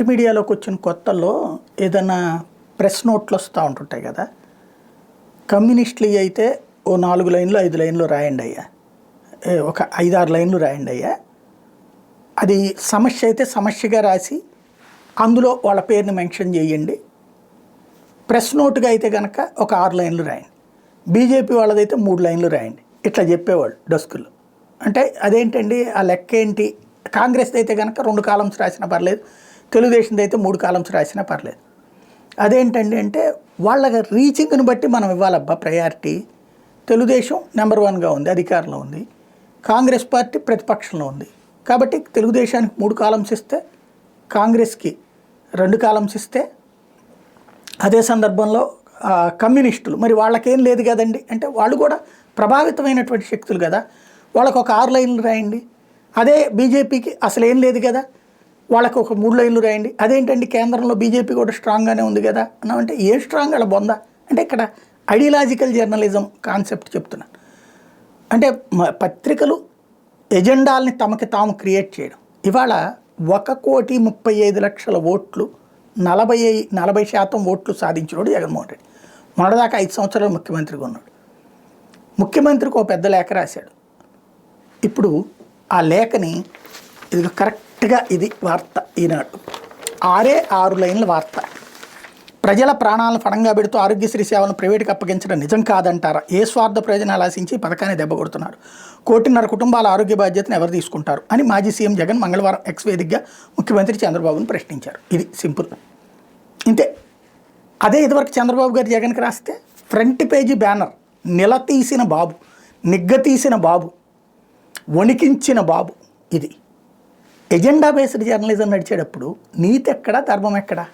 మీడియాలోకి వచ్చిన కొత్తల్లో ఏదైనా ప్రెస్ నోట్లు వస్తూ ఉంటుంటాయి కదా. కమ్యూనిస్టులు అయితే ఓ 4 లైన్లు 5 లైన్లు రాయండి అయ్యా, ఒక 5-6 లైన్లు రాయండి అయ్యా, అది సమస్య అయితే సమస్యగా రాసి అందులో వాళ్ళ పేరుని మెన్షన్ చేయండి. ప్రెస్ నోటుగా అయితే కనుక ఒక 6 లైన్లు రాయండి. బీజేపీ వాళ్ళదైతే 3 లైన్లు రాయండి. ఇట్లా చెప్పేవాళ్ళు డస్కుల్లో. అంటే అదేంటండి ఆ లెక్క ఏంటి? కాంగ్రెస్ అయితే కనుక 2 కాలమ్స్ రాసినా పర్లేదు, తెలుగుదేశంది అయితే 3 కాలమ్స్ రాసినా పర్లేదు. అదేంటండి అంటే వాళ్ళ రీచింగ్ని బట్టి మనం ఇవ్వాలబ్బా ప్రయారిటీ. తెలుగుదేశం నెంబర్ 1గా ఉంది, అధికారంలో ఉంది. కాంగ్రెస్ పార్టీ ప్రతిపక్షంలో ఉంది. కాబట్టి తెలుగుదేశానికి 3 కాలమ్స్ ఇస్తే, కాంగ్రెస్కి 2 కాలమ్స్ ఇస్తే, అదే సందర్భంలో కమ్యూనిస్టులు మరి వాళ్ళకేం లేదు కదండి అంటే వాళ్ళు కూడా ప్రభావితమైనటువంటి శక్తులు కదా, వాళ్ళకు ఒక 6 లైన్లు రాయండి. అదే బీజేపీకి అసలు ఏం లేదు కదా, వాళ్ళకు ఒక 3 లైన్లు రాయండి. అదేంటండి కేంద్రంలో బీజేపీ కూడా స్ట్రాంగ్గానే ఉంది కదా అన్నామంటే ఏ స్ట్రాంగ్ అలా బొందా అంటే ఇక్కడ ఐడియలాజికల్ జర్నలిజం కాన్సెప్ట్ చెప్తున్నాను. అంటే పత్రికలు ఎజెండాల్ని తమకి తాము క్రియేట్ చేయడం. ఇవాళ 1,35,00,000 ఓట్లు 40% ఓట్లు సాధించినోడు జగన్మోహన్ రెడ్డి. మొన్నటిదాకా 5 సంవత్సరాలు ముఖ్యమంత్రిగా ఉన్నాడు. ముఖ్యమంత్రికి ఒక పెద్ద లేఖ రాశాడు. ఇప్పుడు ఆ లేఖని ఇది కరెక్ట్గా ఇది వార్త ఈనాడు 6 లైన్ల వార్త. ప్రజల ప్రాణాలను ఫణంగా పెడుతూ ఆరోగ్యశ్రీ సేవలను ప్రైవేటుకి అప్పగించడం నిజం కాదంటారా? ఏ స్వార్థ ప్రయోజనాలు ఆశించి పథకాన్ని దెబ్బకొడుతున్నారు? 1,500,000 కుటుంబాల ఆరోగ్య బాధ్యతను ఎవరు తీసుకుంటారు అని మాజీ సీఎం జగన్ మంగళవారం ఎక్స్ వేదికగా ముఖ్యమంత్రి చంద్రబాబును ప్రశ్నించారు. ఇది సింపుల్ ఇంతే. అదే ఇదివరకు చంద్రబాబు గారు జగన్కి రాస్తే ఫ్రంట్ పేజీ బ్యానర్ నిలతీసిన బాబు, నిగ్గతీసిన బాబు, వణికించిన బాబు. ఇది ఎజెండా బేస్డ్ జర్నలిజం నడిచేటప్పుడు నీతి ఎక్కడా, ధర్మం ఎక్కడా?